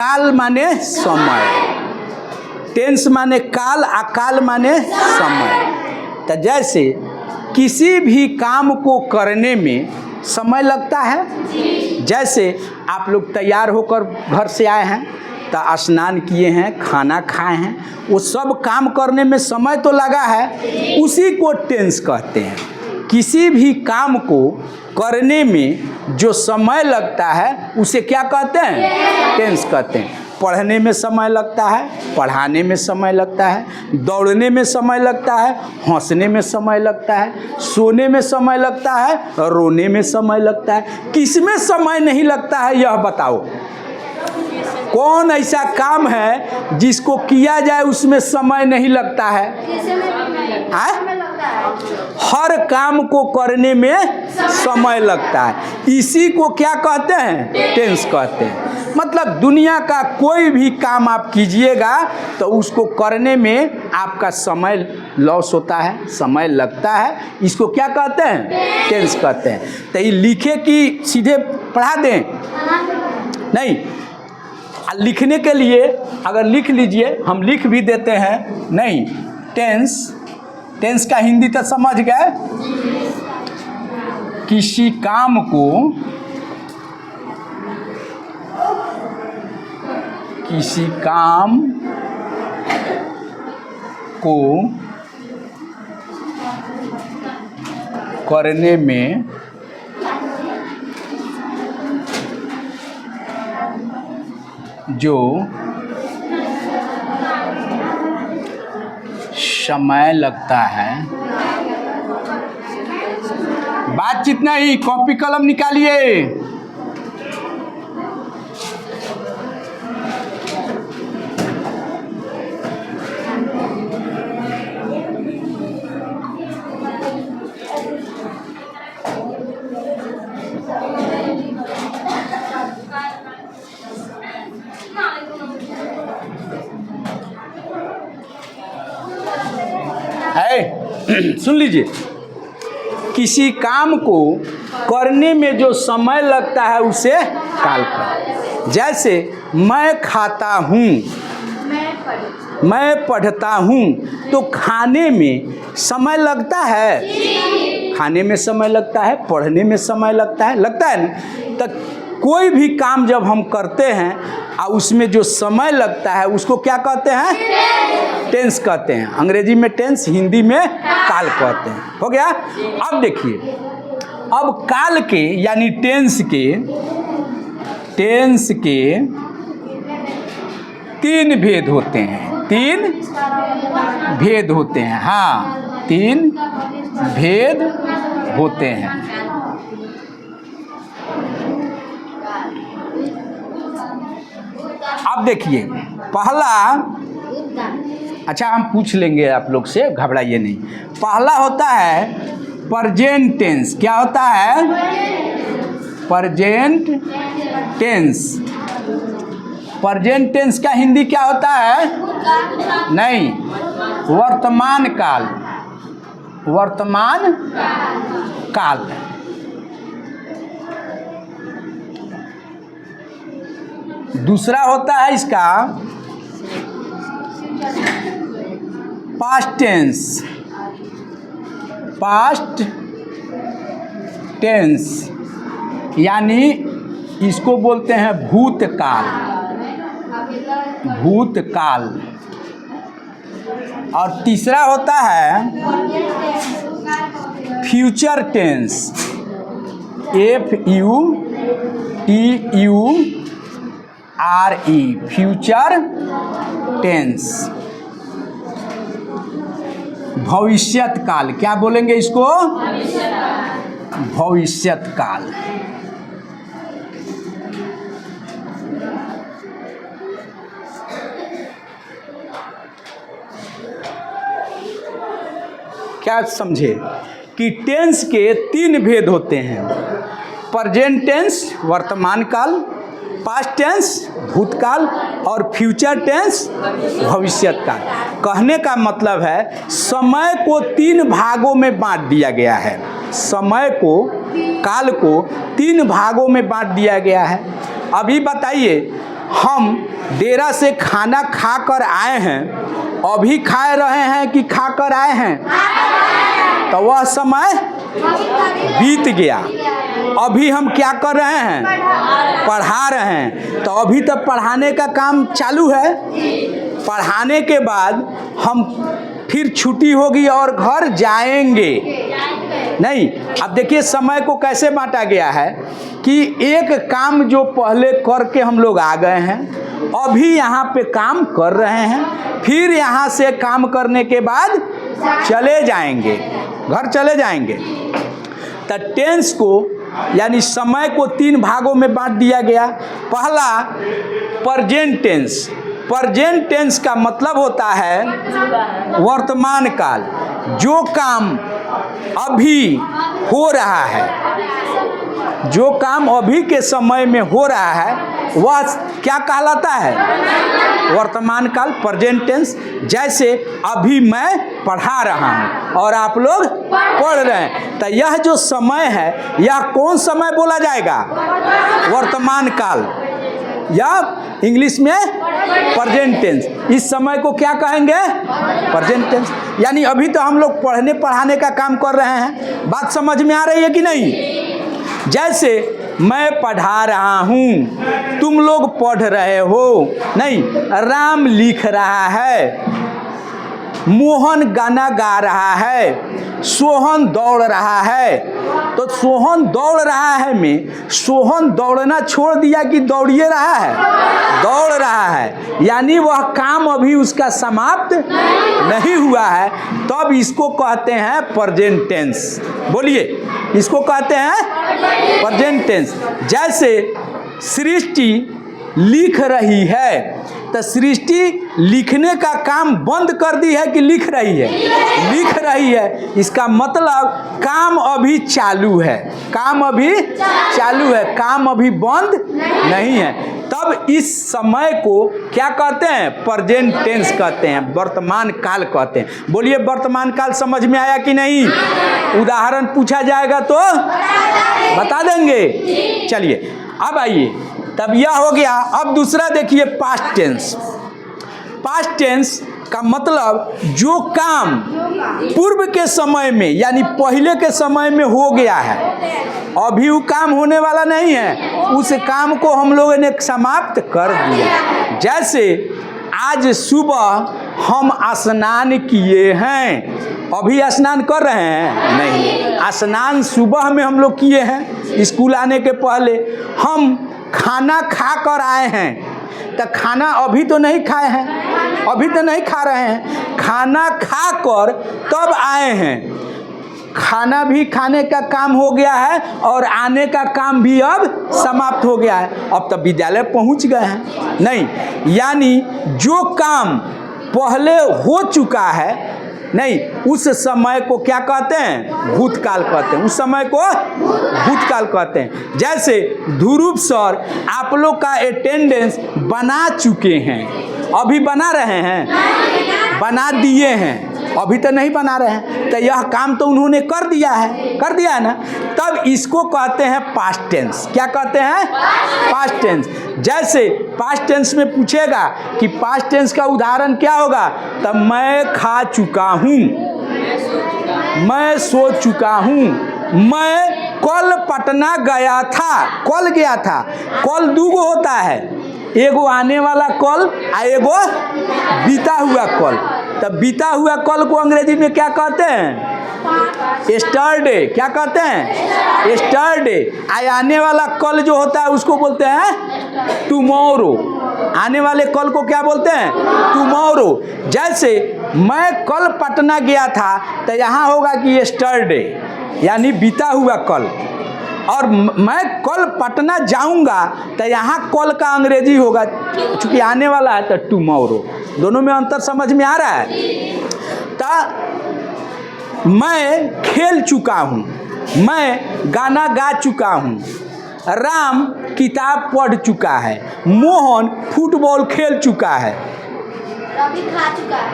काल माने समय, टेंस माने काल, अकाल माने समय। तो जैसे किसी भी काम को करने में समय लगता है। जैसे आप लोग तैयार होकर घर से आए हैं तो स्नान किए हैं, खाना खाए हैं, वो सब काम करने में समय तो लगा है, उसी को टेंस कहते हैं। किसी भी काम को करने में जो समय लगता है उसे क्या कहते हैं? टेंस कहते हैं। पढ़ने में समय लगता है, पढ़ाने में समय लगता है, दौड़ने में समय लगता है, हंसने में समय लगता है, सोने में समय लगता है, रोने में समय लगता है। किसमें समय नहीं लगता है यह बताओ। कौन ऐसा काम है जिसको किया जाए उसमें समय नहीं लगता है? हर काम को करने में समय लगता है। इसी को क्या कहते हैं? टेंस कहते हैं। मतलब दुनिया का कोई भी काम आप कीजिएगा तो उसको करने में आपका समय लॉस होता है, समय लगता है। इसको क्या कहते हैं? टेंस कहते हैं। तो ये लिखे कि सीधे पढ़ा दें? नहीं, लिखने के लिए अगर लिख लीजिए, हम लिख भी देते हैं। नहीं, टेंस का हिंदी तो समझ गए। किसी काम को करने में जो समय लगता है, बातचीत नहीं, कॉपी कलम निकालिए। सुन लीजिए, किसी काम को करने में जो समय लगता है उसे काल कहते। जैसे मैं खाता हूँ, मैं पढ़ता हूँ, तो खाने में समय लगता है, खाने में समय लगता है, पढ़ने में समय लगता है ना। तो कोई भी काम जब हम करते हैं और उसमें जो समय लगता है उसको क्या कहते हैं? टेंस कहते हैं। अंग्रेजी में टेंस, हिंदी में काल कहते हैं। हो गया। अब देखिए, अब काल के यानी टेंस के तीन भेद होते हैं। तीन भेद होते हैं। हाँ, तीन भेद होते हैं। अब देखिए, पहला, अच्छा हम पूछ लेंगे आप लोग से, घबराइए नहीं। पहला होता है प्रेजेंट टेंस। क्या होता है? Present tense. प्रेजेंट टेंस का हिंदी क्या होता है? नहीं, वर्तमान काल। वर्तमान काल। दूसरा होता है इसका पास्ट टेंस। पास्ट टेंस यानी इसको बोलते हैं भूतकाल। भूतकाल। और तीसरा होता है future tense. FUTURE, future tense. भविष्यत काल। क्या बोलेंगे इसको? भविष्यत काल। क्या समझे कि टेंस के तीन भेद होते हैं? प्रेजेंट टेंस वर्तमान काल, पास्ट टेंस भूतकाल और फ्यूचर टेंस भविष्यत काल। कहने का मतलब है समय को तीन भागों में बांट दिया गया है। समय को, काल को तीन भागों में बांट दिया गया है। अभी बताइए हम डेरा से खाना खा कर आए हैं, अभी खा रहे हैं कि खा कर आए हैं, तो वह समय बीत गया। अभी हम क्या कर रहे हैं, पढ़ा रहे हैं, तो अभी तक पढ़ाने का काम चालू है। पढ़ाने के बाद हम फिर छुट्टी होगी और घर जाएंगे। नहीं, अब देखिए समय को कैसे बांटा गया है कि एक काम जो पहले करके हम लोग आ गए हैं, अभी यहाँ पे काम कर रहे हैं, फिर यहाँ से काम करने के बाद चले जाएंगे, घर चले जाएंगे। तो टेंस को यानी समय को 3 भागों में बांट दिया गया। पहला प्रेजेंट टेंस। प्रेजेंट टेंस का मतलब होता है वर्तमान काल, जो काम अभी हो रहा है, जो काम अभी के समय में हो रहा है, वह क्या कहलाता है, वर्तमान काल, प्रेजेंट टेंस। जैसे अभी मैं पढ़ा रहा हूँ और आप लोग पढ़ रहे हैं, तो यह जो समय है यह कौन समय बोला जाएगा, वर्तमान काल, या इंग्लिश में प्रेजेंट टेंस। इस समय को क्या कहेंगे, प्रेजेंट टेंस। यानी अभी तो हम लोग पढ़ने पढ़ाने का काम कर रहे हैं। बात समझ में आ रही है कि नहीं? जैसे मैं पढ़ा रहा हूँ, तुम लोग पढ़ रहे हो। नहीं, राम लिख रहा है, मोहन गाना गा रहा है, सोहन दौड़ रहा है। तो सोहन दौड़ रहा है में सोहन दौड़ना छोड़ दिया कि दौड़िए रहा है, दौड़ रहा है, यानी वह काम अभी उसका समाप्त नहीं हुआ है, तब इसको कहते हैं प्रेजेंट टेंस। बोलिए, इसको कहते हैं प्रेजेंट टेंस। जैसे सृष्टि लिख रही है, तो सृष्टि लिखने का काम बंद कर दी है कि लिख रही है, लिख रही है। इसका मतलब काम अभी चालू है, काम अभी चालू है, काम अभी बंद नहीं है। तब इस समय को क्या कहते हैं, प्रेजेंट टेंस कहते हैं, वर्तमान काल कहते हैं। बोलिए, वर्तमान काल समझ में आया कि नहीं? उदाहरण पूछा जाएगा तो बता देंगे। चलिए अब आइए, तब यह हो गया। अब दूसरा देखिए, पास्ट टेंस। पास्ट टेंस का मतलब जो काम पूर्व के समय में यानी पहले के समय में हो गया है, अभी वो काम होने वाला नहीं है, उस काम को हम लोगों ने समाप्त कर दिया। जैसे आज सुबह हम स्नान किए हैं, अभी स्नान कर रहे हैं नहीं, स्नान सुबह में हम लोग किए हैं स्कूल आने के पहले। हम खाना खा कर आए हैं, तो खाना अभी तो नहीं खाए हैं, अभी तो नहीं खा रहे हैं, खाना खा कर तब आए हैं। खाना भी खाने का काम हो गया है और आने का काम भी अब समाप्त हो गया है, अब तो विद्यालय पहुंच गए हैं। नहीं, यानी जो काम पहले हो चुका है, नहीं, उस समय को क्या कहते हैं, भूतकाल कहते हैं, उस समय को भूतकाल कहते हैं। जैसे ध्रुव सर आप लोग का अटेंडेंस बना चुके हैं, अभी बना रहे हैं, बना दिए हैं, अभी तो नहीं बना रहे हैं, तो यह काम तो उन्होंने कर दिया है ना। तब इसको कहते हैं पास्ट टेंस। क्या कहते हैं, पास्ट टेंस। जैसे पास्ट टेंस में पूछेगा कि पास्ट टेंस का उदाहरण क्या होगा, तब मैं खा चुका हूँ, मैं सो चुका हूँ, मैं कल पटना गया था, कल गया था। कल दूगो होता है, एगो आने वाला कल आ एगो बीता हुआ कल। तब बीता हुआ कल को अंग्रेजी में क्या कहते हैं, यस्टरडे। क्या कहते हैं, यस्टरडे। आने वाला कल जो होता है उसको बोलते हैं टुमारो। आने वाले कल को क्या बोलते हैं, टुमारो। जैसे मैं कल पटना गया था, तो यहाँ होगा कि यस्टरडे यानी बीता हुआ कल, और मैं कल पटना जाऊंगा तो यहाँ कल का अंग्रेजी होगा, चूंकि आने वाला है तो टुमारो। दोनों में अंतर समझ में आ रहा है? तो मैं खेल चुका हूँ, मैं गाना गा चुका हूँ, राम किताब पढ़ चुका है, मोहन फुटबॉल खेल चुका है,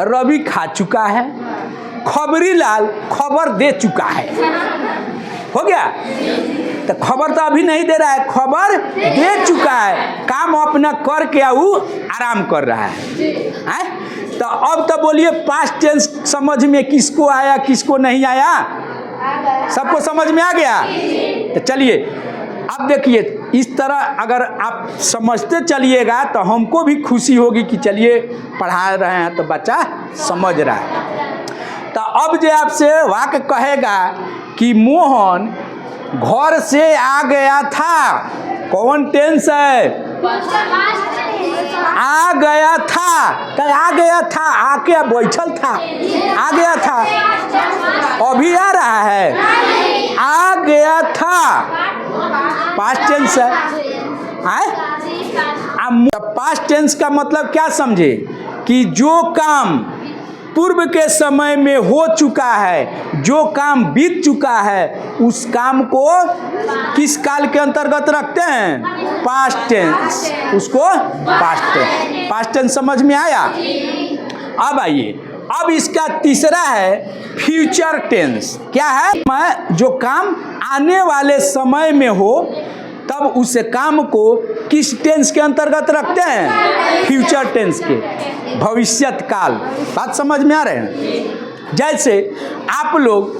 रवि खा चुका है, खबरी लाल खबर दे चुका है। हो गया। तो खबर तो अभी नहीं दे रहा है, खबर दे चुका है, काम अपना करके वो आराम कर रहा है? तो अब तो बोलिए पास्ट टेंस समझ में किसको आया किसको नहीं आया? सबको समझ में आ गया? तो चलिए अब देखिए, इस तरह अगर आप समझते चलिएगा तो हमको भी खुशी होगी कि चलिए पढ़ा रहे हैं तो बच्चा समझ रहा है। तो अब जो आपसे वाक्य कहेगा कि मोहन घर से आ गया था, कौन टेंस है? आ गया था। तो आ गया था, आके बैठल था, आ गया था, अभी आ रहा है, आ गया था, पास्ट टेंस है। पास्ट टेंस का मतलब क्या समझे? कि जो काम पूर्व के समय में हो चुका है, जो काम बीत चुका है, उस काम को किस काल के अंतर्गत रखते हैं? Past tense. उसको पास्ट टेंस समझ में आया? अब आइए, अब इसका तीसरा है फ्यूचर टेंस। क्या है? जो काम आने वाले समय में हो तब उस काम को किस टेंस के अंतर्गत रखते हैं? फ्यूचर टेंस के, भविष्यत काल। बात समझ में आ रहे हैं? जैसे आप लोग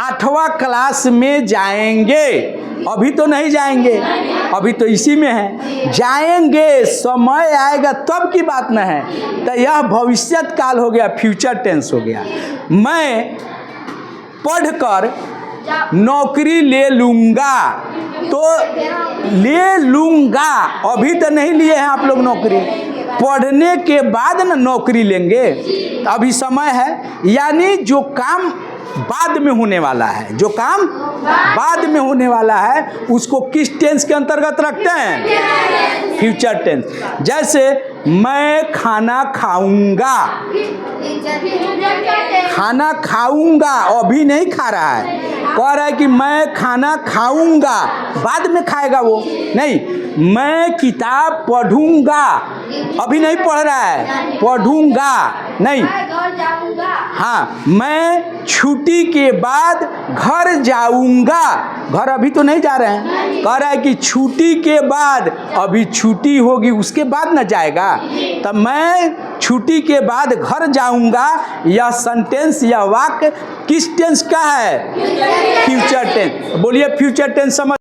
8वां क्लास में जाएंगे, अभी तो नहीं जाएंगे, अभी तो इसी में है, जाएंगे, समय आएगा तब की बात न है। तो यह भविष्यत काल हो गया, फ्यूचर टेंस हो गया। मैं पढ़कर नौकरी ले लूँगा, तो ले लूँगा, अभी तो नहीं लिए हैं आप लोग नौकरी, पढ़ने के बाद ना नौकरी लेंगे, अभी समय है। यानी जो काम बाद में होने वाला है, जो काम बाद में होने वाला है, उसको किस टेंस के अंतर्गत रखते हैं? Future tense. जैसे मैं खाना खाऊंगा, खाना खाऊंगा, अभी नहीं खा रहा है, कह रहा है कि मैं खाना खाऊंगा, बाद में खाएगा वो नहीं। मैं किताब पढ़ूंगा, अभी नहीं पढ़ रहा है, पढ़ूंगा नहीं। हाँ, मैं छुट्टी के बाद घर जाऊंगा, घर अभी तो नहीं जा रहे हैं, कह रहा है कि छुट्टी के बाद, अभी छुट्टी होगी उसके बाद न जाएगा। तब मैं छुट्टी के बाद घर जाऊंगा, यह सेंटेंस या वाक्य किस टेंस का है? Future tense. बोलिए फ्यूचर टेंस समझ